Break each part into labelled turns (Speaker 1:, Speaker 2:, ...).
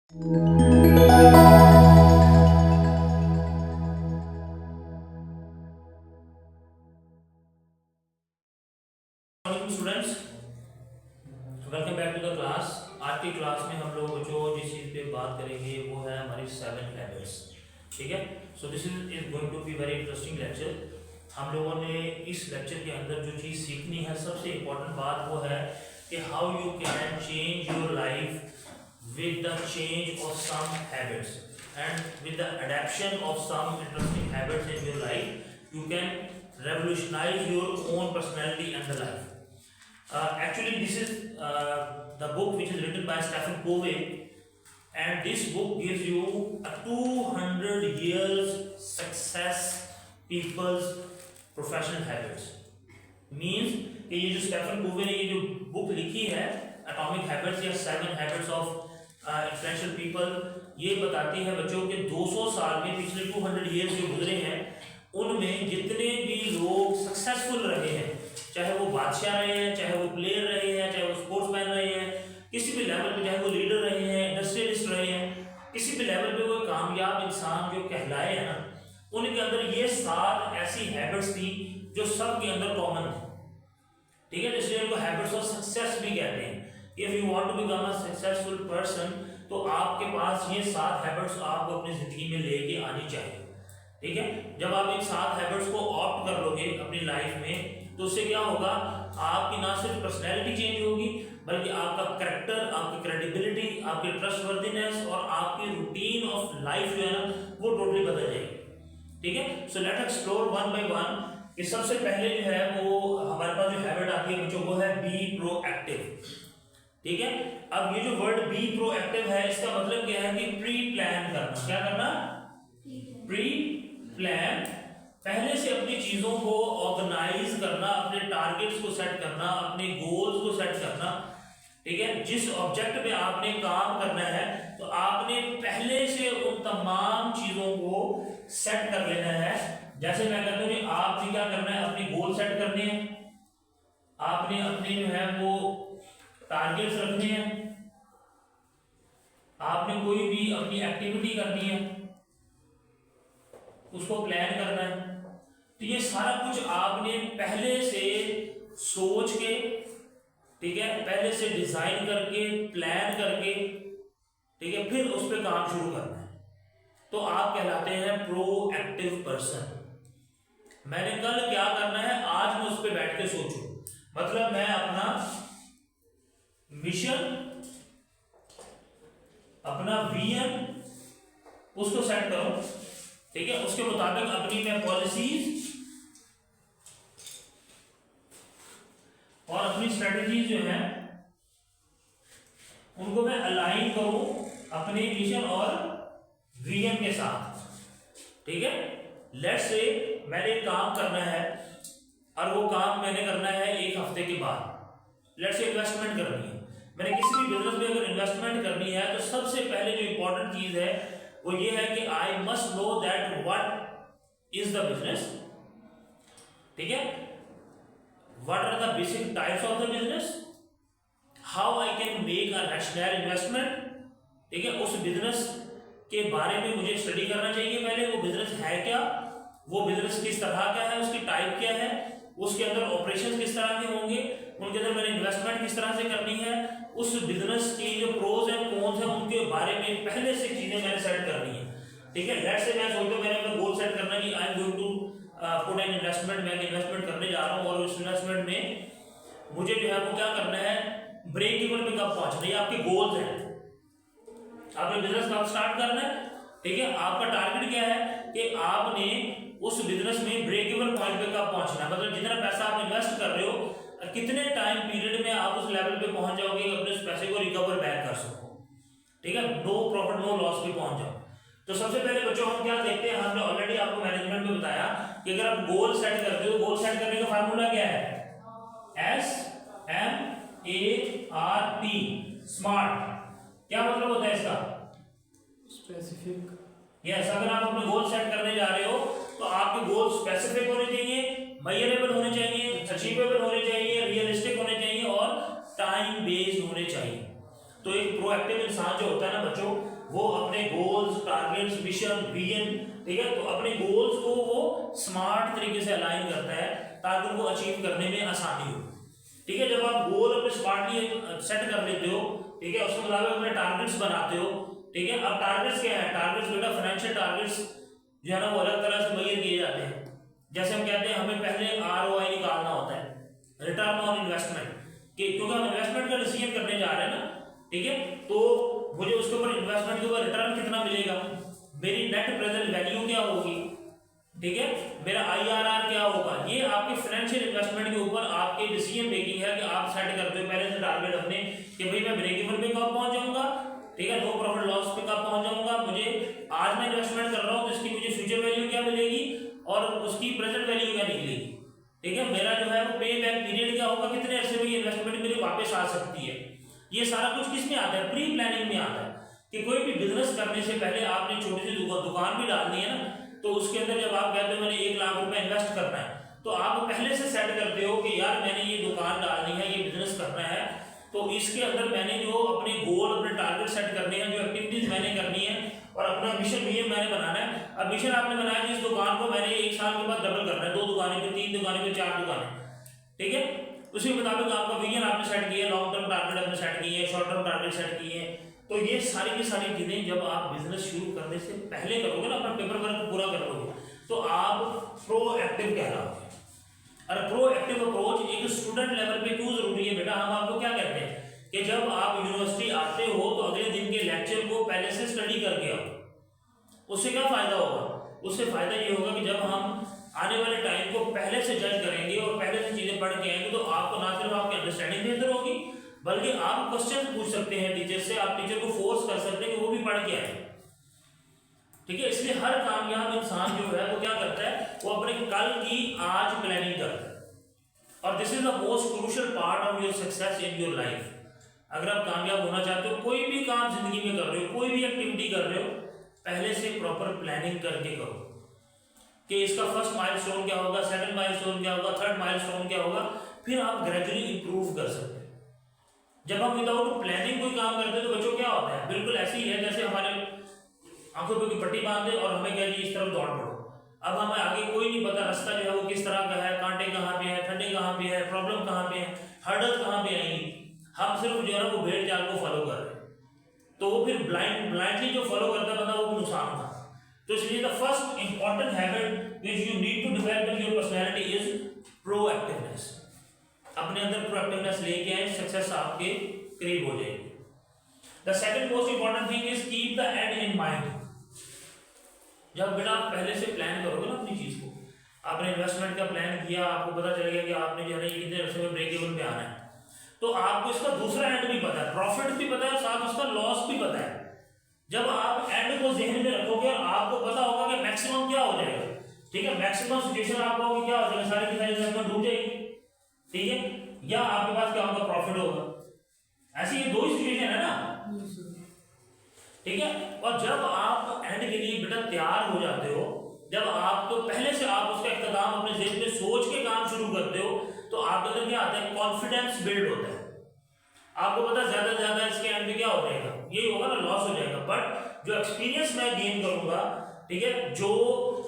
Speaker 1: Students, welcome back to the class. आज की class में हम लोग जो जिस चीज़ पे बात करेंगे वो है हमारी 7 हैबिट्स। ठीक है, so this is going to be very interesting lecture. हम लोगों ने इस लेक्चर के अंदर जो चीज़ सीखनी है, सबसे इम्पोर्टेंट बात वो है कि how you can change your life with the change of some habits and with the adaptation of some interesting habits in your life you can revolutionize your own personality and the life. Actually this is the book which is written by Stephen Covey, and this book gives you a 200 years success people's professional habits. Means कि ये जो Stephen कोवे ने ये जो book लिखी है atomic habits या 7 habits of influential people, ये बताती है बच्चों के 200 साल में, पिछले 200 ईयर्स जो गुजरे हैं उनमें जितने भी लोग सक्सेसफुल रहे हैं, चाहे वो बादशाह रहे हैं, चाहे वो प्लेयर रहे हैं, चाहे वो स्पोर्ट्समैन रहे हैं, किसी भी लेवल पे, चाहे वो लीडर रहे हैं, इंडस्ट्रियलिस्ट रहे हैं, किसी भी लेवल पे वो कामयाब इंसान जो कहलाए हैं ना, उनके अंदर ये 7 ऐसी हैबिट्स थी जो सबके अंदर कॉमन थी। ठीक है, इसलिए इनको हैबिट्स ऑफ सक्सेस भी कहते हैं। If you want to become a successful person तो आपके पास ये 7 हैबिट्स आपको अपनी जिंदगी में लेके आनी चाहिए। ठीक है, जब आप इन 7 हैबिट्स को ऑप्ट कर लोगे अपनी लाइफ में तो उससे क्या होगा, आपकी ना सिर्फ पर्सनैलिटी चेंज होगी बल्कि आपका कैरेक्टर, आपकी क्रेडिबिलिटी, आपकी ट्रस्टवर्दीनेस और आपकी रूटीन ऑफ लाइफ जो है ना वो टोटली बदल जाएगी। ठीक है, so let's explore one by one. कि सबसे पहले जो है वो हमारे पास जो हैबिट आती है बच्चों वो है बी प्रोएक्टिव। ठीक है, अब ये जो वर्ड बी प्रोएक्टिव है इसका मतलब क्या है कि प्री प्लान करना। क्या करना? प्री प्लान, पहले से अपनी चीजों को ऑर्गेनाइज करना, अपने टारगेट्स को सेट करना, अपने गोल्स को सेट करना। ठीक है, जिस ऑब्जेक्ट पे आपने काम करना है तो आपने पहले से उन तमाम चीजों को सेट कर लेना है। जैसे मैं कहता हूं कि आपने क्या करना है, अपने गोल सेट करने हैं, आपने अपने जो है वो टारगेट्स रखने हैं, आपने कोई भी अपनी एक्टिविटी करनी है उसको प्लान करना है। तो ये सारा कुछ आपने पहले से सोच के, ठीक है, पहले से डिजाइन करके, प्लान करके, ठीक है, फिर उस पर काम शुरू करना है, तो आप कहलाते हैं प्रोएक्टिव पर्सन। मैंने कल क्या करना है आज मैं उस पर बैठ के सोचूं, मतलब मैं अपना मिशन, अपना विजन उसको सेट करूं। ठीक है, उसके मुताबिक अपनी मैं पॉलिसीज और अपनी स्ट्रेटजीज जो है उनको मैं अलाइन करूं अपने मिशन और विजन के साथ। ठीक है, लेट्स से मैंने काम करना है और वो काम मैंने करना है 1 हफ्ते के बाद। लेट्स से इन्वेस्टमेंट करनी है, मैंने किसी भी बिजनेस में अगर इन्वेस्टमेंट करनी है तो सबसे पहले जो इंपॉर्टेंट चीज है वो ये है कि I must know that what is the business. ठीक है, what are the basic types of the business, how I can make a rational investment. ठीक है, उस बिजनेस के बारे में मुझे स्टडी करना चाहिए पहले, वो बिजनेस है क्या, वो बिजनेस किस तरह का है, उसकी टाइप क्या है, उसके अंदर ऑपरेशंस किस तरह के होंगे, उनके अंदर मैंने इन्वेस्टमेंट किस तरह से करनी है, उस बिजनेस की जो प्रोज एंड कॉन्स है उनके बारे में पहले से चीजें मैंने सेट करनी है। ठीक है, लेट्स से मैं सोचता हूं मैंने अपना गोल सेट करना कि I am going to put an investment, मैं इन्वेस्टमेंट करने जा रहा हूं और उस इन्वेस्टमेंट में मुझे जो है वो क्या करना है, ब्रेक इवन पे कब पहुंचना, ये आपके गोल्स हैं। आपने बिजनेस कब स्टार्ट करना है, ठीक है, आपका टारगेट क्या है कि आपने उस बिजनेस में ब्रेक इवन पॉइंट पे कब पहुंचना है, मतलब जितना पैसा आप इन्वेस्ट कर रहे हो कितने टाइम पीरियड में आप उस लेवल पे पहुंच जाओगे कि अपने उस पैसे को रिकवर बैक कर सको। ठीक है, नो प्रॉफिट नो लॉस पे पहुंच जाओ। तो सबसे पहले बच्चों हम क्या देखते हैं, हमने ऑलरेडी आपको मैनेजमेंट में बताया कि अगर आप गोल सेट करते हो, गोल सेट करने का फार्मूला क्या है, SMART, स्मार्ट। क्या मतलब होता है इसका,
Speaker 2: स्पेसिफिक।
Speaker 1: यस, अगर आप अपने गोल सेट करने जा रहे हो तो आपके गोल स्पेसिफिक होने चाहिए, मेजरेबल होने चाहिए, अचीवेबल होने चाहिए, रियलिस्टिक होने चाहिए और टाइम बेस्ड होने चाहिए। तो एक प्रोएक्टिव इंसान जो होता है ना बच्चों, टारगेट्स, मिशन, विजन, ठीक है, तो अपने गोल्स को वो स्मार्ट तरीके से अलाइन करता है ताकि उनको अचीव करने में आसानी हो। ठीक है, जब आप गोल अपने स्मार्टली सेट कर लेते हो, ठीक है, उसके मुताबिक अपने टारगेट्स बनाते हो, ठीक है। अब टारगेट्स क्या है? टारगेट्स बेटा फाइनेंशियल टारगेट्स जो है ना वो अलग तरह से मेजर किए जाते हैं। जैसे हम कहते हैं हमें पहले ROI निकालना होता है, रिटर्न ऑन इन्वेस्टमेंट, कि क्योंकि हम इन्वेस्टमेंट का डिसीजन करने जा रहे हैं ना, ठीक है, तो मुझे उसके ऊपर इन्वेस्टमेंट के ऊपर रिटर्न कितना मिलेगा, मेरी नेट प्रेजेंट वैल्यू क्या होगी, ठीक है, मेरा IRR क्या होगा, ये आपके फाइनेंशियल इन्वेस्टमेंट के ऊपर आपके डिसीजन मेकिंग है कि आप सेट करते हो पहले से टारगेट अपने कि भाई मैं ब्रेक इवन पे कब पहुंच जाऊंगा, ठीक है, नो प्रॉफिट लॉस पे कब पहुंच जाऊंगा, मुझे आज मैं इन्वेस्टमेंट कर रहा हूं तो इसकी मुझे फ्यूचर वैल्यू क्या मिलेगी और उसकी प्रेजेंट वैल्यू क्या निकलेगी, ठीक है, मेरा जो है वो पे बैक पीरियड क्या होगा, कितने अरसे में ये इन्वेस्टमेंट मेरी वापस आ सकती है। ये सारा कुछ किस में आता है? प्री प्लानिंग में आता है कि कोई भी बिजनेस करने से पहले आपने छोटी सी दुकान भी डालनी है ना, तो उसके अंदर जब आप कहते हो मैंने 1 लाख रुपए इन्वेस्ट करना है, तो आप पहले से सेट करते हो कि यार मैंने ये दुकान डालनी है, ये बिजनेस करना है, तो इसके अंदर मैंने जो अपने गोल, अपने टारगेट सेट करने हैं, जो एक्टिविटीज मैंने करनी है और अपना मिशन भी मैंने बनाना है। अब मिशन आपने बनाया कि इस दुकान को मैंने 1 साल के बाद डबल करना है, 2 दुकानें पे, 3 दुकानें पे, 4 दुकानें, ठीक है, उसी के मुताबिक आपका विजन आपने सेट किया, लॉन्ग टर्म टारगेट आपने सेट किए, शॉर्ट टर्म टारगेट सेट किए। तो ये सारी की सारी चीजें जब आप बिजनेस शुरू करने से पहले करोगे ना, अपना पेपर वर्क पूरा कर लोगे, तो आप प्रोएक्टिव कहलाओगे। और प्रोएक्टिव अप्रोच एक स्टूडेंट लेवल पे क्यों जरूरी है बेटा? हम आपको क्या कहते हैं कि जब आप यूनिवर्सिटी आते हो तो अगले दिन के लेक्चर को पहले से स्टडी करके आओ। उससे क्या फायदा होगा? उससे फायदा ये होगा कि जब हम आने वाले टाइम को पहले से जज करेंगे और पहले से चीजें पढ़ के आएंगे, तो आपको ना सिर्फ आपकी अंडरस्टैंडिंग बेहतर होगी, बल्कि आप क्वेश्चन पूछ सकते हैं टीचर से, आप टीचर को फोर्स कर सकते हैं कि वो भी पढ़ के आए, ठीक है। इसलिए हर कामयाब इंसान जो है वो क्या करता है, वो अपने कल की आज प्लानिंग करता है। और this is the most crucial part of your success in your life. अगर आप कामयाब होना चाहते हो, कोई भी काम जिंदगी में कर रहे हो, कोई भी एक्टिविटी कर रहे हो, पहले से प्रॉपर प्लानिंग करके करो कि इसका फर्स्ट माइलस्टोन क्या होगा, सेकंड माइलस्टोन क्या होगा, थर्ड माइलस्टोन क्या होगा, फिर आप ग्रेजुअली इंप्रूव कर सकते हैं। जब हम विदाउट प्लानिंग कोई काम करते हैं तो बच्चों क्या होता है, बिल्कुल ऐसे ही है जैसे हमारे आंखों पे कोई पट्टी बांध दे और हमें क्या जी इस तरफ दौड़ पड़ो। अब हमें आगे कोई नहीं पता, रास्ता जो है वो किस तरह का है, कांटे कहाँ पे है, ठंडे कहाँ पे है, प्रॉब्लम कहाँ पे है, हर्डल कहाँ पे आएंगी, हम सिर्फ जो है वो भेड़ चाल को फॉलो कर रहे हैं, तो वो फिर ब्लाइंडली जो फॉलो करता है बंदा वो भी नुकसान होता है। तो इसलिए the first important habit which you need to develop in your personality is proactiveness. अपने अंदर प्रोएक्टिवनेस लेके आए, सक्सेस आपके करीब हो जाएगी। The second most important thing is keep the end in mind. जब बेटा आप पहले से प्लान करोगे ना अपनी चीज को, आपने इन्वेस्टमेंट का प्लान किया, आपको पता चल गया कि आपने जो है इतने अरसे में ब्रेक इवन पे आना है, तो आपको इसका दूसरा एंड भी पता है, प्रॉफिट भी पता है, साथ उसका लॉस भी पता है। जब आप एंड को ज़हन में रखोगे और आपको पता होगा कि मैक्सिमम क्या हो जाएगा, ठीक है, मैक्सिमम सिचुएशन आपको होगी क्या हो जाएगा, सारी की सारी इन्वेस्टमेंट डूब जाएगी, ठीक है, या आपके पास क्या होगा, प्रॉफिट होगा। ऐसी ये 2 ही सिचुएशन है ना, ठीक है। और जब आप एंड के लिए बेटा तैयार हो जाते हो, जब आप तो पहले से आप उसका इख्तिताम अपने ज़हन में सोच के काम शुरू करते हो, तो आपके अंदर क्या आता है, कॉन्फिडेंस बिल्ड होता है। आपको पता ज्यादा से ज्यादा इसके एंड में क्या हो जाएगा, यही होगा ना, लॉस हो जाएगा। बट जो एक्सपीरियंस मैं गेन करूंगा, ठीक है, जो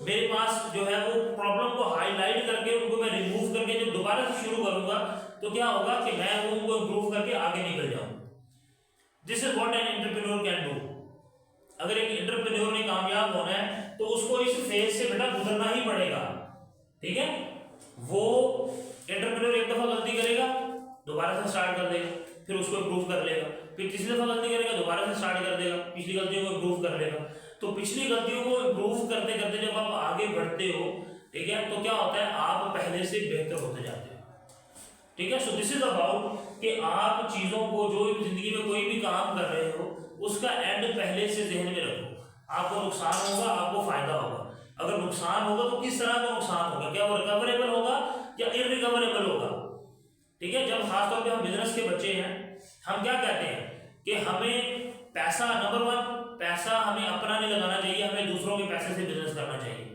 Speaker 1: मेरे पास जो है वो प्रॉब्लम को हाईलाइट करके उनको मैं रिमूव करके जब दोबारा से शुरू करूंगा, तो क्या होगा कि मैं वो उनको इंप्रूव करके आगे निकल जाऊंगा। This is what an entrepreneur can do. अगर एक एंटरप्रेन्योर ने कामयाब होना है तो उसको इस फेज से बेटा गुजरना ही पड़ेगा, ठीक है। वो एंटरप्रेन्योर एक दफा गलती करेगा, दोबारा से स्टार्ट कर देगा, फिर उसको इंप्रूव कर लेगा, फिर तीसरी दफा गलती करेगा, दोबारा से स्टार्ट कर देगा, पिछली गलतियों को इंप्रूव कर लेगा। तो पिछली गलतियों को इंप्रूव करते करते जब आप आगे बढ़ते हो, ठीक है, तो क्या होता है, आप पहले से बेहतर होते जाते हो, ठीक है। सो दिस इज अबाउट कि आप चीजों को, जो जिंदगी में कोई भी काम कर रहे हो, उसका एंड पहले से ज़हन में रखो। आपको नुकसान होगा, आपको फायदा होगा। अगर नुकसान होगा तो किस तरह का नुकसान होगा, क्या वो रिकवरेबल होगा या इररिकवरेबल होगा, ठीक है। जब खासतौर पे हम बिजनेस के बच्चे हैं, हम क्या कहते हैं कि हमें पैसा, नंबर 1 पैसा हमें अपना नहीं लगाना चाहिए, हमें दूसरों के पैसे से बिजनेस करना चाहिए।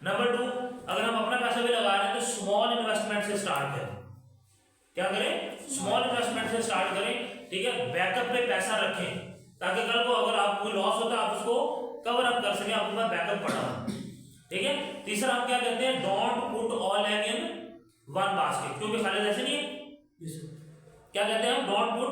Speaker 1: नंबर 2, अगर हम अपना पैसा भी लगा रहे हैं तो स्मॉल इन्वेस्टमेंट से स्टार्ट करें। क्या करें, स्मॉल इन्वेस्टमेंट से स्टार्ट करें, ठीक है। बैकअप पे पैसा रखें ताकि कल को अगर आपको लॉस होता है आप उसको कवर अप कर सके, आपके पास बैकअप पड़ा हो। ठीक है। तीसरा हम क्या कहते हैं, don't put all egg in one basket, क्योंकि खालिद ऐसे नहीं है। क्या कहते हैं, don't put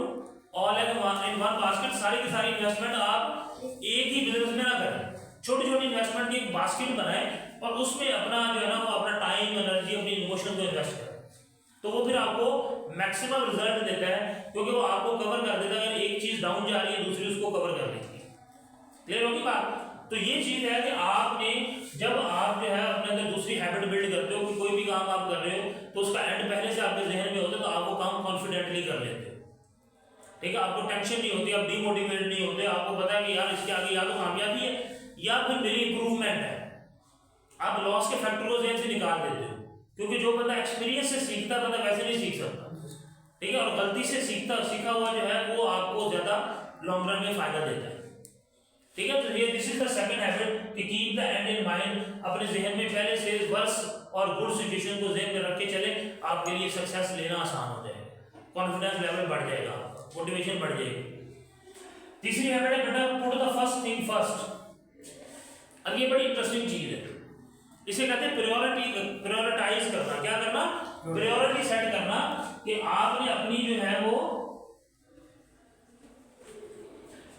Speaker 1: all egg in one basket, सारी की सारी इन्वेस्टमेंट आप एक ही बिजनेस में ना करें, छोटी छोटी इन्वेस्टमेंट की एक बास्केट बनाएं और उसमें अपना जो है ना वो अपना टाइम, एनर्जी, अपनी इमोशन को इन्वेस्ट करें, तो वो फिर आपको मैक्सिमम रिजल्ट देता है, क्योंकि वो आपको कवर कर देता है। अगर एक चीज डाउन जा रही है दूसरी उसको कवर कर देती है। क्लियर होगी बात। तो ये चीज है कि आपने जब आप जो है अपने अंदर दूसरी हैबिट बिल्ड करते हो कि कोई भी काम आप कर रहे हो तो उसका एंड पहले से आपके जहन में होता है, तो आप वो काम कॉन्फिडेंटली कर लेते हो। ठीक है, आपको टेंशन नहीं होती, आप डिमोटिवेट नहीं होते, आपको पता है कि यार इसके आगे या तो कामयाबी है या फिर मेरी इंप्रूवमेंट है। आप लॉस के फैक्टर को जहन से निकाल देते हो, क्योंकि जो बंदा एक्सपीरियंस से सीखता है, बंदा वैसे नहीं सीख सकता। ठीक है, और गलती से सीखा हुआ जो है वो आपको ज्यादा लॉन्ग रन में फायदा देता है। ठीक है, तो ये this is the second habit कि keep the end in mind. अपने जहन में पहले से वर्स और गुड सिचुएशन को जहन में रख के चले, आपके लिए सक्सेस लेना आसान हो जाएगा, कॉन्फिडेंस लेवल बढ़ जाएगा, मोटिवेशन बढ़ जाएगी। तीसरी हैबिट है बेटा, put the first thing first. अब ये बड़ी इंटरेस्टिंग चीज है, इसे कहते हैं प्रायोरिटाइज करना। क्या करना, प्रायोरिटी सेट करना, कि आपने अपनी जो है वो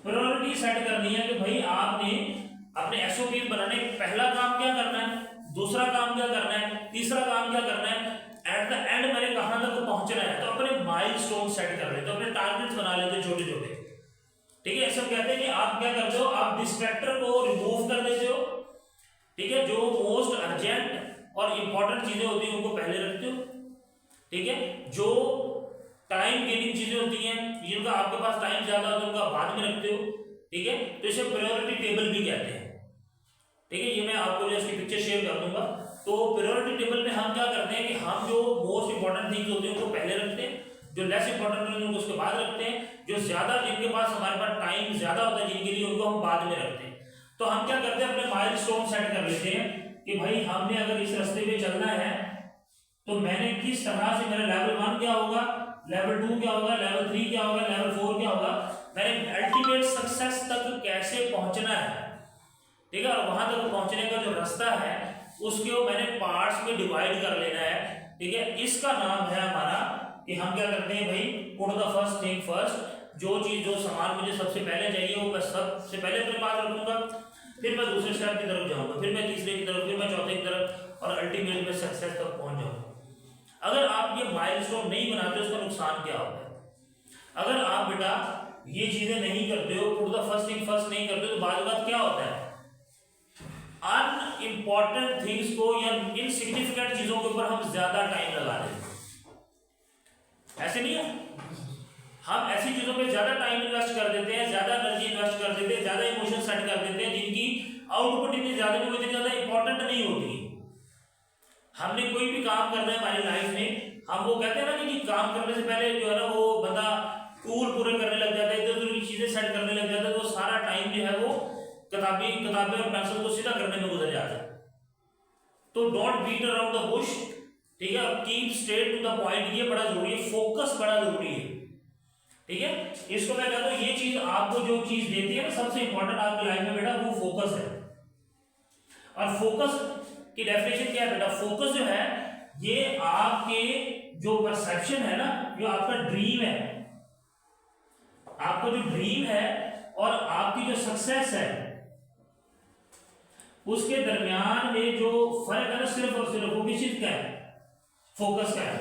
Speaker 1: प्रायोरिटी सेट करनी है कि भाई आपने अपने एसओपी बनाने, पहला काम क्या करना है, दूसरा काम क्या करना है, तीसरा काम क्या करना है, एट द एंड मैंने कहां तक पहुंचना है। तो अपने माइलस्टोन सेट कर लेते हो, अपने टारगेट्स बना लेते हो छोटे छोटे। ठीक है, ऐसा कहते हैं कि आप क्या करते हो, आप डिस्ट्रैक्टर को रिमूव कर देते हो। ठीक है, जो मोस्ट अर्जेंट और इंपॉर्टेंट चीजें होती हैं उनको पहले रखते हो। ठीक है, जो टाइम गेनिंग चीजें होती हैं, जिनका आपके पास टाइम ज्यादा होता है उनका बाद में रखते हो। ठीक है, तो इसे प्रायोरिटी टेबल भी कहते हैं। ठीक है, ये मैं आपको जो इसकी पिक्चर शेयर कर दूंगा। तो प्रायोरिटी टेबल में हम क्या करते हैं कि हम जो मोस्ट इंपॉर्टेंट थिंग्स होती हैं उनको पहले रखते हैं, जो लेस इंपॉर्टेंट होती है उनको उसके बाद रखते हैं, जो ज्यादा जिनके पास हमारे पास टाइम ज्यादा होता है जिनके लिए, उनको हम बाद में रखते हैं। तो हम क्या करते हैं, अपने माइलस्टोन सेट कर लेते हैं कि भाई हमने अगर इस रास्ते पे चलना है तो मैंने किस तरह से, मेरा लेवल 1 क्या होगा, लेवल 2 क्या होगा, लेवल 3 क्या होगा, लेवल 4 क्या होगा, मैंने अल्टीमेट सक्सेस तक कैसे पहुंचना है। ठीक है, और वहां तक पहुंचने का जो रास्ता है उसको मैंने पार्ट्स में डिवाइड कर लेना है। ठीक है, इसका नाम है हमारा कि हम क्या करते हैं भाई, put the first thing first. जो चीज, जो सामान मुझे सबसे पहले चाहिए वो मैं सबसे पहले अपने पास रखूंगा, फिर मैं दूसरे स्टेप की तरफ जाऊंगा, फिर मैं तीसरे की तरफ, फिर मैं चौथे की तरफ, और अल्टीमेट में सक्सेस तक पहुंच जाऊंगा। अगर आप ये माइलस्टोन नहीं बनाते उसका नुकसान क्या होता है, अगर आप बेटा ये चीजें नहीं करते हो, put the first thing first नहीं करते हो, तो बाद बात क्या होता है, अनइम्पॉर्टेंट थिंग्स को या इनसिग्निफिकेंट चीजों के ऊपर हम ज्यादा टाइम लगा देते हैं। ऐसे नहीं है, हम ऐसी चीजों पे ज्यादा टाइम इन्वेस्ट कर देते हैं, ज्यादा एनर्जी इन्वेस्ट कर देते हैं, ज्यादा इमोशन सेट कर देते हैं, जिनकी आउटपुट इतनी ज्यादा नहीं होती, ज्यादा इंपॉर्टेंट नहीं होती। हमने कोई भी काम करना है हमारी लाइफ में, हम वो कहते हैं ना कि काम करने से पहले जो है ना वो बंदा टूल पूरे करने लग जाता है, इधर उधर चीजें सेट करने लग जाता है, तो सारा टाइम जो है वो किताबें और पेंसिल को सीधा करने में गुजर जाता है। तो don't beat around the bush. ठीक है, keep straight to the point, ये बड़ा जरूरी है, फोकस बड़ा जरूरी है। ठीक है, इसको मैं कहता हूं ये चीज आपको जो चीज देती है ना सबसे इंपॉर्टेंट आपकी लाइफ में बेटा, वो फोकस है। और फोकस की डेफिनेशन क्या है बेटा, फोकस जो है ये आपके जो परसेप्शन है ना, जो आपका ड्रीम है, आपका जो ड्रीम है और आपकी जो सक्सेस है उसके दरमियान में जो फर्क है ना, सिर्फ और सिर्फ वो किस चीज का है, फोकस का है।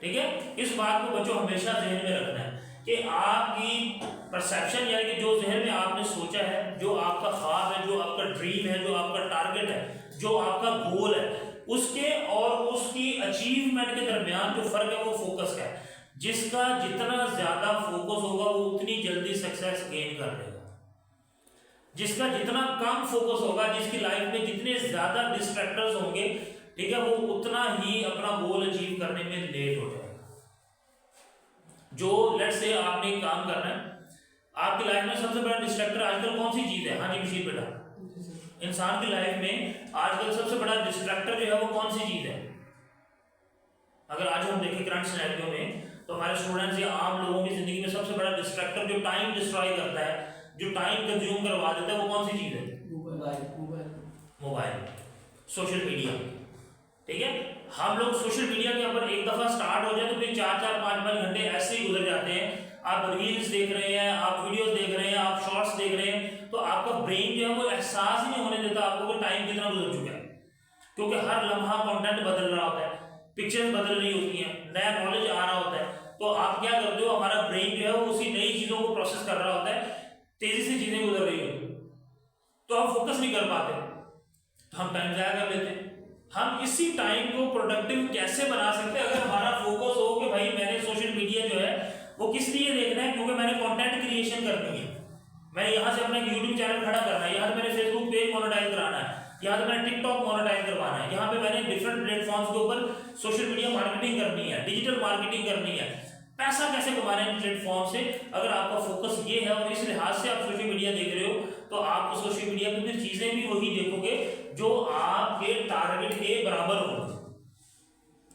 Speaker 1: ठीक है, इस बात को बच्चों हमेशा जहन में रखना है कि आपकी परसेप्शन यानी कि जो जहन में आपने सोचा है, जो आपका ख्वाब है, जो आपका ड्रीम है, जो आपका टारगेट है, जो आपका गोल है, उसके और उसकी अचीवमेंट के दरमियान जो फर्क है वो फोकस का है। जिसका जितना ज्यादा फोकस होगा वो उतनी जल्दी सक्सेस गेन कर लेगा, जिसका जितना कम फोकस होगा, जिसकी लाइफ में जितने ज्यादा डिस्ट्रैक्टर्स होंगे, ठीक है, वो उतना ही अपना गोल अचीव करने में लेट हो जाएगा। जो लेट्स से आपने काम करना है, आपकी लाइफ में सबसे बड़ा डिस्ट्रैक्टर आजकल कौन सी चीज है, हाँ जी मशीन बेटा, इंसान की लाइफ में आजकल सबसे बड़ा डिस्ट्रैक्टर जो है वो कौन सी चीज है। अगर आज हम देखें करंट सिनेरियो में, तो हमारे स्टूडेंट्स या आम लोगों की जिंदगी में सबसे बड़ा डिस्ट्रैक्टर जो टाइम डिस्ट्रॉय करता है, जो टाइम कंज्यूम करवा देता है वो कौन सी चीज है? Mobile, social media. ठीक है, हम लोग सोशल मीडिया के ऊपर एक दफा स्टार्ट हो जाए तो फिर 4-4, 5-5 घंटे ऐसे ही गुजर जाते हैं। आप रील्स देख रहे हैं, आप वीडियोस देख रहे हैं, आप शॉर्ट्स देख रहे हैं, तो आपका ब्रेन जो है वो एहसास ही नहीं होने देता आपको कि टाइम कितना गुजर चुका है, क्योंकि हर लम्हा कंटेंट बदल रहा होता है, पिक्चर्स बदल रही होती हैं, नया नॉलेज आ रहा होता है। तो आप क्या करते हो, हमारा ब्रेन जो है वो उसी नई चीजों को प्रोसेस कर रहा होता है, तेजी से चीजें गुजर रही होती है, तो हम फोकस नहीं कर पाते, तो हम टाइम जाया कर लेते हैं। हम इसी टाइम को प्रोडक्टिव कैसे बना सकते हैं? अगर हमारा फोकस हो कि भाई मैंने सोशल मीडिया जो है वो किस लिए देखना है, क्योंकि मैंने कंटेंट क्रिएशन करनी है, मैंने यहाँ से अपना यूट्यूब चैनल खड़ा करना है, यहाँ से मैंने फेसबुक पेज मोनेटाइज कराना है, यहाँ से मैंने टिकटॉक मोनेटाइज करवाना है, यहाँ पे मैंने डिफरेंट प्लेटफॉर्म्स के ऊपर सोशल मीडिया मार्केटिंग करनी है, डिजिटल मार्केटिंग करनी है, पैसा कैसे कमाना है प्लेटफॉर्म से। अगर आपका फोकस ये है और इस लिहाज से आप सोशल मीडिया देख रहे हो, तो आप सोशल मीडिया पे फिर चीजें भी वही देखोगे जो आपके टारगेट के बराबर होंगे।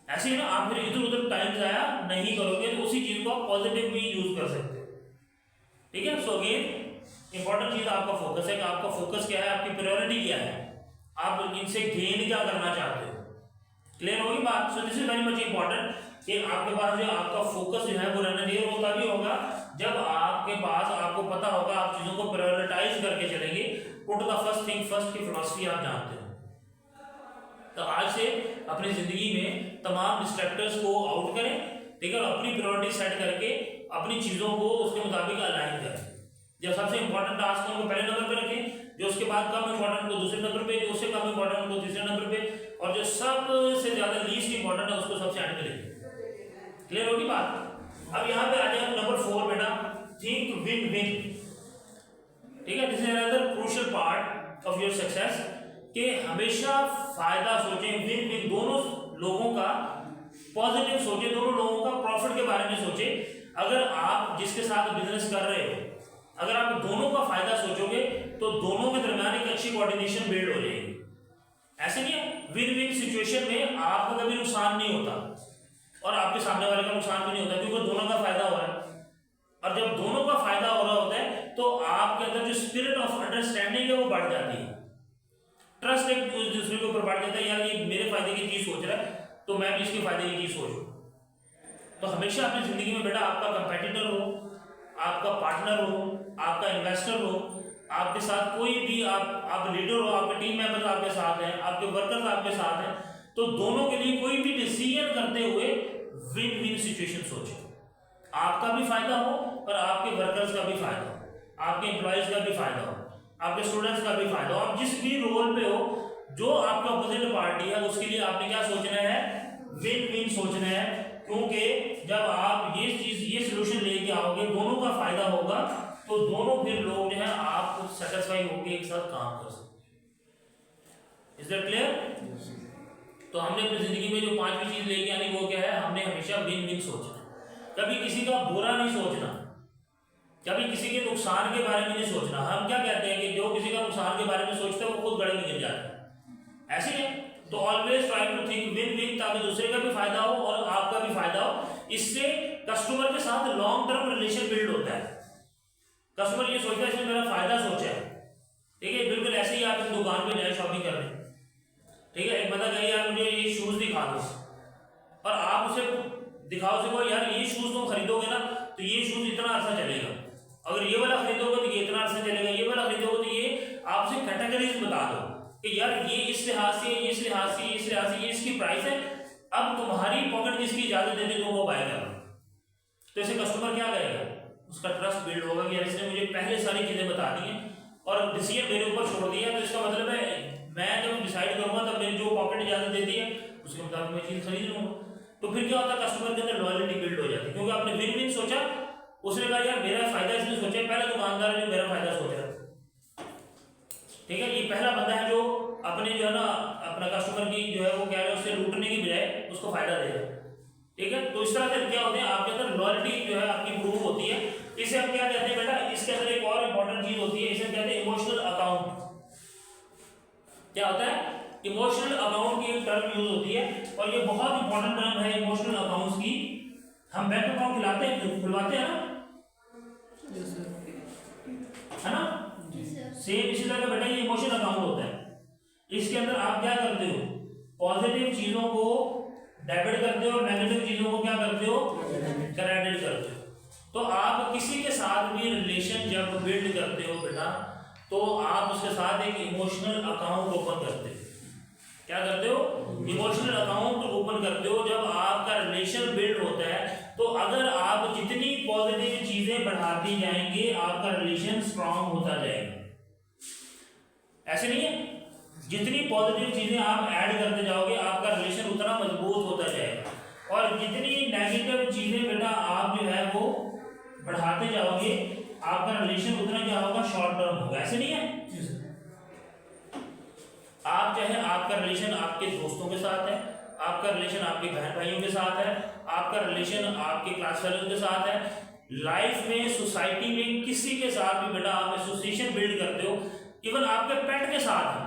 Speaker 1: ऐसे ही ना, आप फिर इधर उधर टाइम जाया नहीं करोगे, तो उसी चीज को आप पॉजिटिव भी यूज कर सकते हो। ठीक है, सो अगेन इंपॉर्टेंट चीज आपका फोकस है कि आपका फोकस क्या है, आपकी प्रायोरिटी क्या है, आप इनसे गेन क्या करना चाहते हो। क्लियर होगी बात? सो this is very much important कि आपके पास जो आपका फोकस जो है वो रहना चाहिए। वो तभी होगा जब आपके पास, आपको पता होगा, आप चीजों को प्रायोरिटाइज करके चलेंगे। Put the first thing first की फिलॉसफी आप जानते हो। तो आज से अपनी जिंदगी में तमाम डिस्ट्रैक्टर्स को आउट करें, ठीक है, और अपनी प्रायोरिटी सेट करके अपनी चीजों को उसके मुताबिक अलाइन करें। जब सबसे इंपॉर्टेंट टास्क है उनको पहले नंबर पे रखें, जो उसके बाद कम इंपॉर्टेंट को दूसरे नंबर पे, जो उससे कम इंपॉर्टेंट को तीसरे नंबर पे, और जो सबसे ज्यादा लीस्ट इंपॉर्टेंट है उसको सबसे एंड पे रखें। क्लियर होगी बात? अब यहाँ पे आ जाए नंबर 4 बेटा, थिंक विन विन। ठीक है, this is another crucial part of your success कि हमेशा फायदा सोचें, विन विन, दोनों लोगों का पॉजिटिव सोचें, दोनों लोगों का प्रॉफिट के बारे में सोचें। अगर आप जिसके साथ बिजनेस कर रहे हो, अगर आप दोनों का फायदा सोचोगे तो दोनों के दरमियान एक अच्छी कोऑर्डिनेशन बिल्ड हो जाएगी। ऐसे नहीं है, विन विन सिचुएशन में आपका कभी नुकसान नहीं होता और आपके सामने वाले का नुकसान भी नहीं होता, क्योंकि दोनों का फायदा हो रहा है। और जब दोनों का फायदा हो रहा होता है तो आपके अंदर जो स्पिरिट ऑफ अंडरस्टैंडिंग है वो बढ़ जाती है, ट्रस्ट एक दूसरे के ऊपर बढ़ जाता है, यार ये मेरे फायदे की चीज सोच रहा है तो मैं भी इसके फायदे की चीज सोचूं। तो हमेशा अपनी जिंदगी में बेटा आपका कंपेटिटर हो, आपका पार्टनर हो, आपका इन्वेस्टर हो, आपके साथ कोई भी आप लीडर हो, आपके टीम मेंबर्स आपके साथ हैं, आपके वर्कर्स आपके साथ हैं, तो दोनों के लिए कोई भी डिसीजन करते हुए विन विन सिचुएशन सोचें। आपका भी फायदा हो और आपके वर्कर्स का भी फायदा हो, आपके एम्प्लॉयज का भी फायदा हो, आपके स्टूडेंट्स का भी फायदा हो। आप जिस भी रोल पे हो, जो आपका अपोजिट पार्टी है उसके लिए आपने क्या सोचना है, विन विन सोचना है, क्योंकि जब आप ये चीज, ये सोल्यूशन लेके आओगे, दोनों का फायदा होगा, तो दोनों फिर लोग जो है आप सेटिस्फाई होकर एक साथ काम कर सकते। Is that clear? तो हमने अपनी जिंदगी में जो 5वीं चीज लेके आनी वो क्या है, हमने हमेशा विन विन सोचना, कभी किसी का बुरा नहीं सोचना, कभी किसी के नुकसान के बारे में नहीं सोचना। हम क्या कहते हैं कि जो किसी का नुकसान के बारे में सोचता है वो खुद गड़े में गिर जाता है, ऐसे ही है। तो always try to think win win, ताकि दूसरे का भी फायदा हो और आपका भी फायदा हो। इससे कस्टमर के साथ लॉन्ग टर्म रिलेशन बिल्ड होता है। कस्टमर ये सोचता है इसने मेरा फायदा सोचा है, ठीक है। बिल्कुल ऐसे ही आप दुकान पे जाए शॉपिंग करने, ठीक है, एक बंदा कहे यार मुझे ये शूज दिखा दो, और आप उसे दिखाओ, उसे कहो यार ये शूज तुम खरीदोगे ना तो ये शूज इतना अर्सा चलेगा, अगर ये वाला खरीदोगे तो ये इतना अर्सा चलेगा, ये वाला खरीदोगे तो ये, आप उसे कैटेगरीज बता दो कि यार ये इस लिहाज से, इस लिहाज से, इस लिहाज से, ये इसकी प्राइस है, अब तुम्हारी पॉकेट जिसकी इजाजत दे दे तो वो बाय करना। तो ऐसे कस्टमर क्या करेगा, उसका ट्रस्ट बिल्ड होगा कि यार इसने मुझे पहले सारी चीजें बता दी हैं और डिसीजन मेरे ऊपर छोड़ दिया, तो इसका मतलब है मैं जब डिसाइड करूंगा तब मेरी जो पॉकेट इजाजत देती है उसके मुताबिक मैं चीज खरीद लूंगा। तो फिर क्या होता है, कस्टमर के अंदर लॉयल्टी बिल्ड हो जाती है, क्योंकि आपने विन विन सोचा, उसने कहा यार मेरा फायदा इसने सोचा, पहला दुकानदार है जो मेरा फायदा सोच रहा है, ठीक है। ये पहला बंदा है जो अपने जो है ना अपना कस्टमर की जो है वो क्या है उससे लूटने की बजाय उसको फायदा दे रहा है, ठीक है। तो इस तरह से क्या होते हैं, आपके अंदर लॉयल्टी जो है आपकी इंप्रूव होती है। इसे हम क्या कहते हैं बेटा, इसके अंदर एक और इंपॉर्टेंट चीज होती है, इसे कहते हैं इमोशनल अकाउंट। क्या होता है, इमोशनल अकाउंट की एक टर्म यूज होती है और ये बहुत इंपॉर्टेंट टर्म है इमोशनल अकाउंट्स की। हम बैंक अकाउंट खुलवाते हैं ना, है ना, सेम इसी तरह का बेटा ये इमोशन अकाउंट होता है। इसके अंदर आप क्या करते हो, पॉजिटिव चीजों को डेबिट करते हो और नेगेटिव चीजों को क्या करते हो, क्रेडिट करते हो। तो आप किसी के साथ भी रिलेशन जब बिल्ड करते हो बेटा, तो आप उसके साथ एक इमोशनल अकाउंट ओपन करते हो। क्या करते हो, इमोशनल अकाउंट ओपन करते हो। जब आपका रिलेशन बिल्ड होता है तो अगर आप जितनी पॉजिटिव चीजें बढ़ाती जाएंगे आपका रिलेशन स्ट्रांग होता जाएगा। ऐसे नहीं है, जितनी पॉजिटिव चीजें आप ऐड करते जाओगे आपका रिलेशन उतना मजबूत होता जाएगा, और जितनी नेगेटिव चीजें बेटा आप जो है वो बढ़ाते जाओगे आपका रिलेशन उतना क्या होगा, शॉर्ट टर्म होगा। ऐसे नहीं है, आप चाहे आपका रिलेशन आपके दोस्तों के साथ है, आपका रिलेशन आपके बहन भाइयों के साथ है, आपका रिलेशन आपके क्लास फेलोज के साथ है, लाइफ में सोसाइटी में किसी के साथ भी बेटा आप एसोसिएशन बिल्ड करते हो। इवन आपके पेट के साथ है,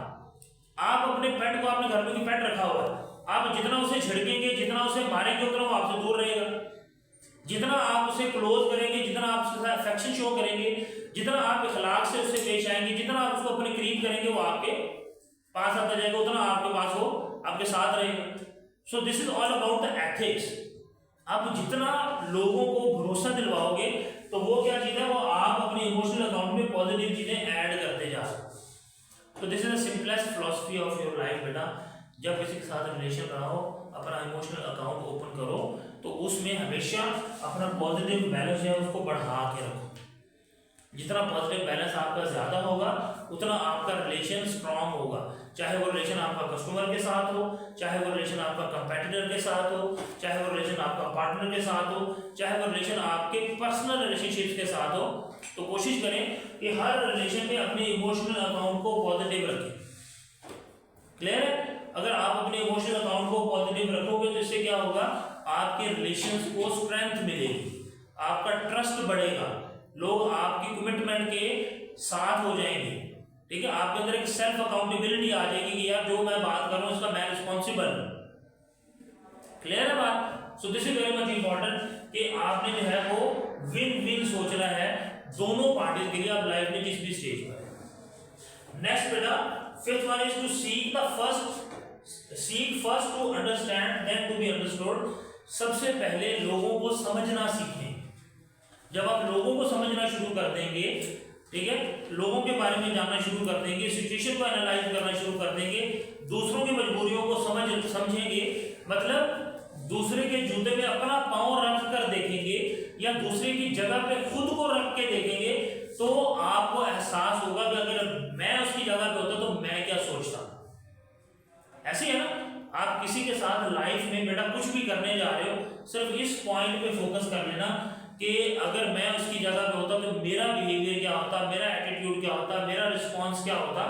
Speaker 1: आप अपने पेट को, आपने घर में की पेट रखा हुआ है, आप जितना उसे झिड़केंगे, जितना उसे मारेंगे उतना वो आपसे दूर रहेगा। जितना आप उसे क्लोज करेंगे, जितना आप उसके साथ अफेक्शन शो करेंगे, जितना आप इखलाक से उससे पेश आएंगे, जितना आप उसको अपने करीब करेंगे वो आपके पास आता जाएगा, उतना आपके पास वो आपके साथ रहेगा। सो this is all about the ethics. आप जितना लोगों को भरोसा दिलवाओगे तो वो क्या चीज़ है, वो आप अपने इमोशनल अकाउंट में पॉजिटिव चीज़ें ऐड करते जा सकते। तो this is the simplest philosophy of your life बेटा। जब किसी के साथ रिलेशन रहा हो, अपना इमोशनल अकाउंट ओपन करो तो उसमें हमेशा अपना पॉजिटिव बैलेंस है उसको बढ़ा के रखो। जितना पॉजिटिव बैलेंस आपका ज़्यादा होगा उतना आपका रिलेशन स्ट्रांग होगा। चाहे वो रिलेशन आपका कस्टमर के साथ हो, चाहे वो रिलेशन आपका कंपेटिटर के साथ हो, चाहे वो रिलेशन आपका पार्टनर के साथ हो, चाहे वो रिलेशन आपके पर्सनल रिलेशनशिप्स के साथ हो। तो कोशिश करें कि हर रिलेशन में अपने इमोशनल अकाउंट को पॉजिटिव रखें। क्लियर है? अगर आप अपने इमोशनल अकाउंट को पॉजिटिव रखोगे तो इससे क्या होगा, आपके रिलेशंस को स्ट्रेंथ मिलेगी, आपका ट्रस्ट बढ़ेगा, लोग आपकी कमिटमेंट के साथ हो जाएंगे। ठीक है, आपके अंदर एक सेल्फ अकाउंटेबिलिटी आ जाएगी कि यार जो मैं बात कर रहा हूँ उसका मैं रिस्पॉन्सिबल हूँ। क्लियर है बात? सो this is very much important कि आपने जो है वो विन विन सोचना है दोनों पार्टीज के लिए, आप लाइफ में किस भी स्टेज पर। नेक्स्ट बेटा, fifth one is to seek first to understand then to be understood. सबसे पहले लोगों को समझना सीखें। जब आप लोगों को समझना शुरू कर देंगे, ठीक है, लोगों के बारे में जानना शुरू कर देंगे, सिचुएशन को एनालाइज करना शुरू कर देंगे, दूसरों की मजबूरियों को समझेंगे, मतलब दूसरे के जूते में अपना पांव रख कर देखेंगे या दूसरे की जगह पे खुद को रख के देखेंगे, तो आपको एहसास होगा कि अगर मैं उसकी जगह पे होता तो मैं क्या सोचता। ऐसे है ना, आप किसी के साथ लाइफ में बेटा कुछ भी करने जा रहे हो, सिर्फ इस पॉइंट पे फोकस कर लेना कि अगर मैं उसकी जगह पे होता तो मेरा बिहेवियर क्या होता, मेरा एटीट्यूड क्या होता, मेरा रिस्पॉन्स क्या होता।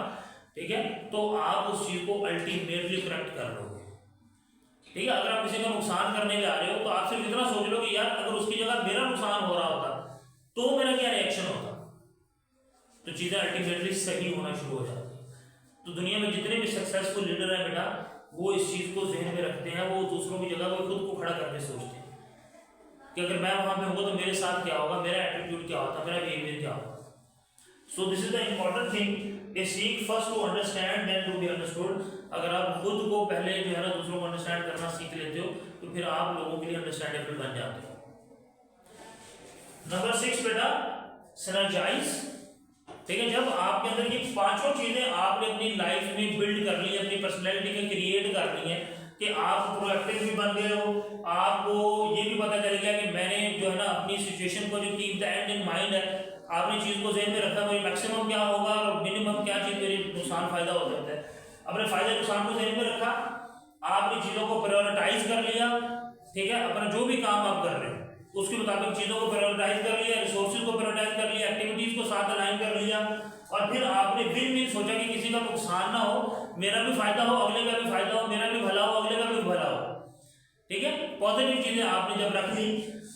Speaker 1: ठीक है, तो आप उस चीज को अल्टीमेटली करेक्ट कर लोगे। ठीक है, अगर आप किसी का नुकसान करने जा रहे हो तो आप सिर्फ इतना सोच लो कि यार अगर उसकी जगह मेरा नुकसान हो रहा होता तो मेरा क्या रिएक्शन होता, तो चीजें अल्टीमेटली सही होना शुरू हो जाती। तो दुनिया में जितने भी सक्सेसफुल लीडर हैं बेटा, वो इस चीज को ज़हन में रखते हैं, वो दूसरों की जगह पर खुद को खड़ा करके सोचते हैं कि अगर मैं वहां पे होगा तो मेरे साथ क्या होगा, मेरा एटीट्यूड क्या होता, मेरा बिहेवियर क्या होता। So this is the important thing, a seek first to understand then to be understood. अगर आप खुद को पहले जो है ना दूसरों को अंडरस्टैंड करना सीख लेते हो तो फिर आप लोगों के लिए अंडरस्टैंडेबल बन जाते हो। नंबर 6 बेटा, सिनर्जाइज। ठीक है, जब आपके अंदर ये पांचों चीजें आपने अपनी लाइफ में बिल्ड कर ली, अपनी पर्सनैलिटी में क्रिएट कर ली है कि आप प्रोएक्टिव भी बन गए हो, आपको ये भी पता चल गया कि मैंने जो है ना अपनी सिचुएशन को जो keep the end in mind है, आपने चीज को ज़हन में रखा मेरी मैक्सिमम क्या होगा और मिनिमम क्या चीज मेरी नुकसान फायदा हो सकता है। अपने फायदे नुकसान को ज़हन में रखा, आपने चीजों को प्रायोरिटाइज कर लिया। ठीक है, अपना जो भी काम आप कर रहे हो उसके मुताबिक चीजों को प्रायोरिटाइज कर लिया, रिसोर्सेज को प्रायोरिटाइज कर लिया, एक्टिविटीज को साथ अलाइन कर लिया, और फिर आपने विन विन सोचा कि किसी का नुकसान ना हो, मेरा भी फायदा हो, अगले का भी फायदा हो, मेरा भी भला हो, अगले का भी भला हो। ठीक है, पॉजिटिव चीजें आपने जब रख ली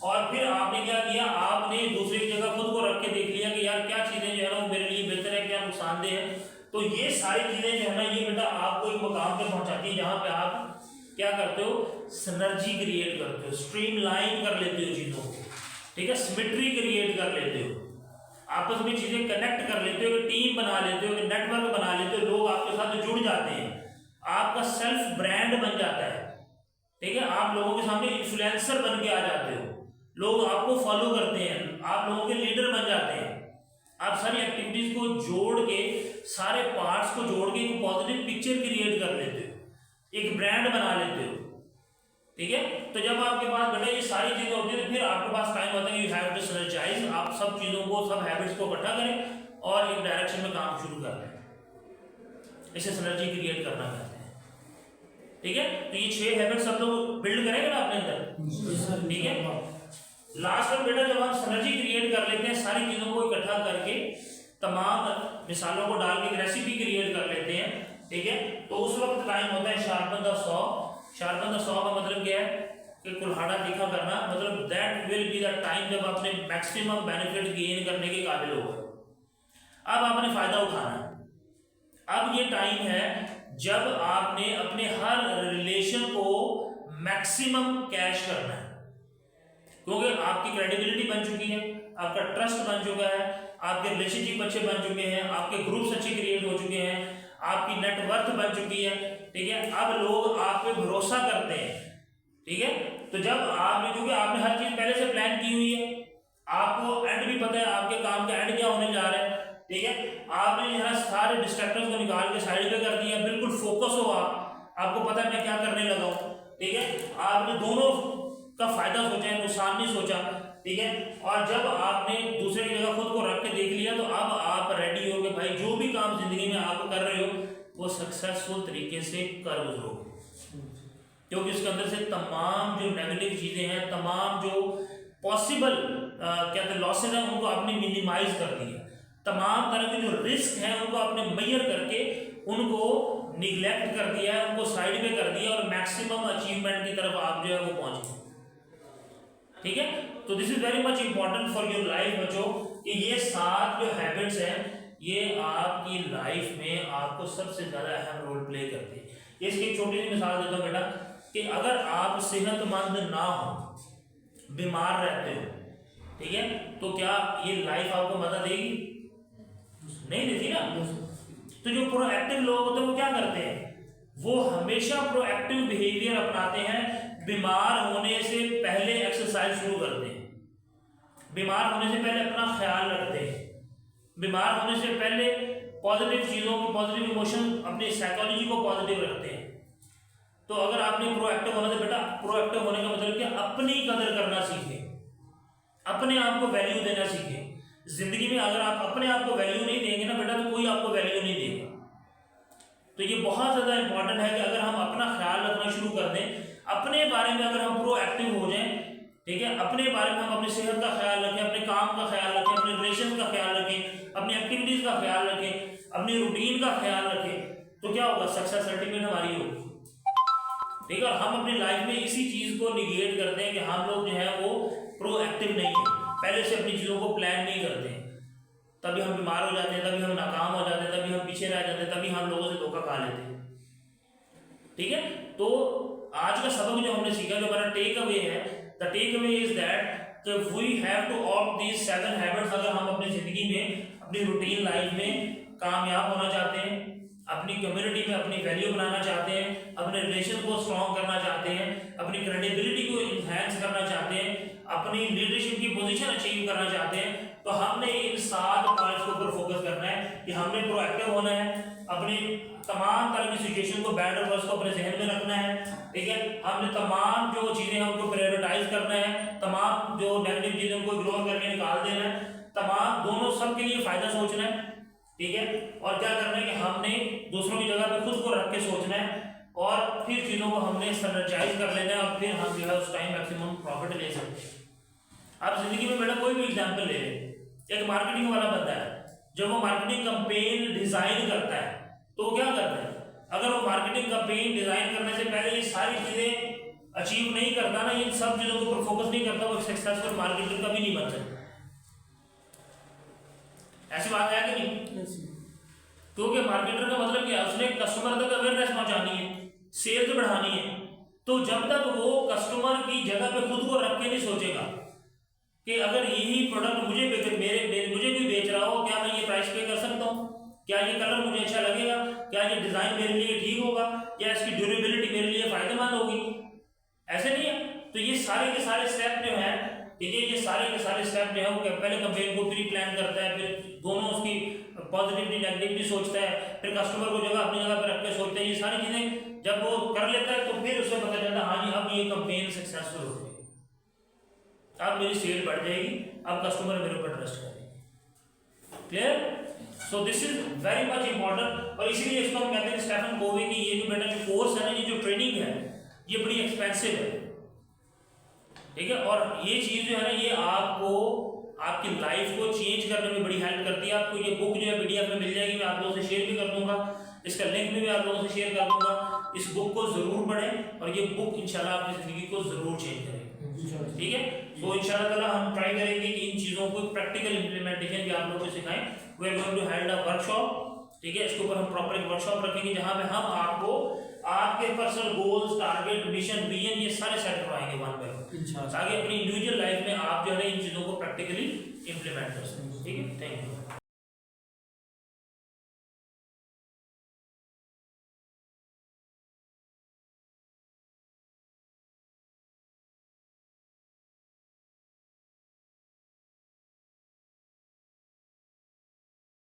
Speaker 1: और फिर आपने क्या किया, आपने दूसरे की जगह खुद को रख के देख लिया कि यार क्या चीजें जो है ना वो मेरे लिए बेहतर है, क्या नुकसानदेह है। तो ये सारी चीजें जो है ना ये बेटा आपको एक मुकाम पे पहुंचाती है जहां पे आप क्या करते हो, सिनर्जी क्रिएट करते हो, स्ट्रीमलाइन कर लेते हो चीजों को। ठीक है, सिमेट्री क्रिएट कर लेते हो, आपस में चीजें कनेक्ट कर लेते हो, टीम बना लेते हो, एक नेटवर्क बना लेते हो, लोग आपके साथ जुड़ जाते हैं, आपका सेल्फ ब्रांड बन जाता है, ठीक है, आप लोगों के सामने इन्फ्लुएंसर बन के आ जाते हो, लोग आपको फॉलो करते हैं, आप लोगों के लीडर बन जाते हैं। आप सारी एक्टिविटीज को जोड़ के, सारे पार्ट्स को जोड़ के एक पॉजिटिव पिक्चर क्रिएट कर लेते हो, एक ब्रांड बना लेते हो, ठीक है। तो जब आपके पास बेटा ये सारी चीजें होती है तो फिर आपके पास टाइम होता है, यू हैव टू सिनर्जाइज, आप सब चीजों को, सब हैबिट्स को इकट्ठा करें और एक डायरेक्शन में काम शुरू कर लें, इसे सिनर्जी क्रिएट करना कहते हैं, ठीक है। तो ये 6 हैबिट्स सब लोग बिल्ड करेंगे ना अपने अंदर, ठीक है। लास्ट में बेटा जब हम सिनर्जी क्रिएट कर लेते हैं, सारी चीजों को इकट्ठा करके तमाम मिसालों को डाल के एक रेसिपी क्रिएट कर लेते हैं, ठीक है, तो उस वक्त टाइम होता है sharpen the saw. Sharpen the saw का मतलब क्या है कि कुल्हाड़ा तीखा करना, मतलब that will be the time जब आपने मैक्सिमम बेनिफिट गेन करने के काबिल हो गए, अब आपने फायदा उठाना है। अब ये टाइम है जब आपने अपने हर रिलेशन को मैक्सिमम कैश करना है, क्योंकि आपकी क्रेडिबिलिटी बन चुकी है, आपका ट्रस्ट बन चुका है, आपके रिलेशनशिप अच्छे बन चुके हैं, आपके ग्रुप्स अच्छे क्रिएट हो चुके हैं, आपकी नेटवर्थ बन चुकी है, ठीक है। अब लोग आप पे भरोसा करते हैं, ठीक है। तो जब आपने, क्योंकि आपने हर चीज पहले से प्लान की हुई है, आपको एंड भी पता है आपके काम का एंड क्या होने जा रहा है, ठीक है। आपने यहाँ सारे डिस्ट्रैक्टर्स को निकाल के साइड पे कर दिया, बिल्कुल फोकस हो आपको पता है मैं क्या करने लगा हूँ, ठीक है। आपने दोनों का फायदा सोचा है, नुकसान नहीं सोचा, ठीक है। और जब आपने दूसरे की जगह खुद को रख के देख लिया तो अब आप रेडी हो कि भाई जो भी काम जिंदगी में आप कर रहे हो वो सक्सेसफुल तरीके से कर गुजरोगे, क्योंकि इसके अंदर से तमाम जो नेगेटिव चीजें हैं, तमाम जो पॉसिबल क्या कहते लॉसेज हैं उनको आपने मिनिमाइज कर दिया, तमाम तरह के जो रिस्क हैं उनको आपने मेजर करके उनको निगलेक्ट कर दिया है, उनको साइड में कर दिया और मैक्सिमम अचीवमेंट की तरफ आप जो है वो पहुंच गए, ठीक है। तो this is very much important for your life बच्चों, कि ये 7 जो हैबिट्स हैं ये आपकी लाइफ में आपको सबसे ज्यादा अहम रोल प्ले करते हैं। इसकी एक छोटी सी मिसाल देता हूँ बेटा, कि अगर आप सेहतमंद ना हो, बीमार रहते हो, ठीक है, तो क्या ये लाइफ आपको मदद देगी? नहीं देती ना। तो जो प्रोएक्टिव लोग होते हैं वो क्या करते हैं, वो हमेशा प्रोएक्टिव बिहेवियर अपनाते हैं, बीमार होने से पहले एक्सरसाइज शुरू करते हैं, बीमार होने से पहले अपना ख्याल रखते हैं, बीमार होने से पहले पॉजिटिव चीज़ों को, पॉजिटिव इमोशन, अपनी साइकोलॉजी को पॉजिटिव रखते हैं। तो अगर आपने प्रोएक्टिव होना, तो बेटा प्रोएक्टिव होने का मतलब क्या, अपनी कदर करना सीखें, अपने आप को वैल्यू देना सीखें। जिंदगी में अगर आप अपने आप को वैल्यू नहीं देंगे ना बेटा, तो कोई आपको वैल्यू नहीं देगा। तो ये बहुत ज़्यादा इंपॉर्टेंट है कि अगर हम अपना ख्याल रखना शुरू कर दें, अपने बारे में अगर हम प्रोएक्टिव हो जाएं, ठीक है, अपने बारे में हम अपनी सेहत का ख्याल रखें, अपने काम का ख्याल रखें, अपने रिलेशन का ख्याल रखें, अपनी एक्टिविटीज का ख्याल रखें, अपनी रूटीन का ख्याल रखें, तो क्या होगा, सक्सेस अल्टीमेट हमारी होगी, ठीक है। और हम अपनी लाइफ में इसी चीज को निगेट करते हैं कि हम लोग जो है वो प्रोएक्टिव नहीं है, पहले से अपनी चीजों को प्लान नहीं करते हैं, तभी हम बीमार हो जाते हैं, तभी हम नाकाम हो जाते हैं, तभी हम पीछे रह जाते हैं, तभी हम लोगों से धोखा खा लेते हैं, ठीक है। तो आज का सबक जो हमने सीखा, जो हमारा टेक अवे है, the take away is that we have to opt these 7 habits. अगर हम अपनी जिंदगी में, अपनी रूटीन लाइफ में कामयाब होना चाहते हैं, अपनी कम्युनिटी में अपनी वैल्यू बनाना चाहते हैं, अपने रिलेशन को स्ट्रॉन्ग करना चाहते हैं, अपनी क्रेडिबिलिटी को इन्हांस करना चाहते हैं, अपनी लीडरशिप की पोजीशन अचीव करना चाहते हैं, तो हमने इन 7 पॉइंट्स के ऊपर फोकस करना है कि हमने प्रोएक्टिव होना है, अपनी तमाम तरह की सिचुएशन को, बैड और वर्स को अपने जहन में रखना है, ठीक है। हमने तमाम जो चीजें हमको प्रायोरिटाइज करना है, तमाम जो नेगेटिव चीजें उनको इग्नोर करके निकाल देना है, तमाम दोनों सबके लिए फायदा सोचना है, ठीक है। और क्या करना है कि हमने दूसरों की जगह पे खुद को रख के सोचना है और फिर चीजों को हमने स्टैंडर्डाइज कर लेना है और फिर हम जो है उस टाइम मैक्सिमम प्रॉफिट ले सकते हैं। आप जिंदगी में बेटा कोई भी एग्जाम्पल ले लें, एक मार्केटिंग वाला बंदा है, जब वो मार्केटिंग कैंपेन डिजाइन करता है तो वो क्या करता है, अगर वो मार्केटिंग कैंपेन डिजाइन करने से पहले ये सारी चीजें अचीव नहीं करता ना, इन सब चीजों के ऊपर फोकस नहीं करता, वो सक्सेसफुल मार्केटर कभी नहीं बन सकता। ऐसी बात है कि नहीं? क्योंकि मार्केटर का मतलब क्या है, उसने कस्टमर तक अवेयरनेस पहुंचानी है, सेल्स बढ़ानी है। तो जब तक वो कस्टमर की जगह पे खुद को रख के नहीं सोचेगा कि अगर यही प्रोडक्ट मुझे कोई बेच रहा हो, क्या मैं ये प्राइस पे कर सकता हूँ, क्या ये कलर मुझे अच्छा लगेगा, क्या ये डिजाइन मेरे लिए ठीक होगा, क्या इसकी ड्यूरेबिलिटी मेरे लिए फायदेमंद होगी, ऐसे नहीं है। तो ये सारे के सारे स्टेप जो है, ठीक है, ये सारे के सारे स्टेप जो है वो पहले कंपेन को प्री प्लान करता है, फिर दोनों उसकी पॉजिटिवली नेगेटिवली सोचता है, फिर कस्टमर को जगह अपनी जगह पर रख के सोचता है। ये सारी चीजें जब वो कर लेता है तो फिर उसे पता चलता है हाँ जी अब ये कंपेन सक्सेसफुल हो गई, अब मेरी सेल बढ़ जाएगी, अब कस्टमर मेरे ऊपर ट्रस्ट करेंगे। Clear? So this is very much important, और इसीलिए इसको हम कहते हैं स्टेफन कोवी की ये जो बेटा जो कोर्स है ना, ये जो ट्रेनिंग है ये बड़ी एक्सपेंसिव है, ठीक है, और ये चीज जो है ना ये आपको आपकी लाइफ को चेंज करने में बड़ी हेल्प करती है। आपको ये बुक जो है पीडीएफ में मिल जाएगी, मैं आप लोगों से शेयर भी कर दूंगा, इसका लिंक भी आप लोगों से शेयर कर दूंगा। इस बुक को जरूर पढ़ें और ये बुक इंशाल्लाह आपकी जिंदगी को जरूर चेंज करेगी, ठीक है। तो इंशाल्लाह ताला हम ट्राई करेंगे कि इन चीज़ों को प्रैक्टिकल इंप्लीमेंटेशन भी आप लोगों को सिखाएं। We are going to held a workshop, ठीक है, इसके ऊपर हम प्रॉपर एक वर्कशॉप रखेंगे जहां पे हम आपको आपके personal goals, target, mission, vision ये सारे सेट करवाएंगे वन बाय वन, ताकि अपनी इंडिविजुअल लाइफ में आप जो है इन चीज़ों को प्रैक्टिकली इंप्लीमेंट कर सकें, ठीक है। Thank you.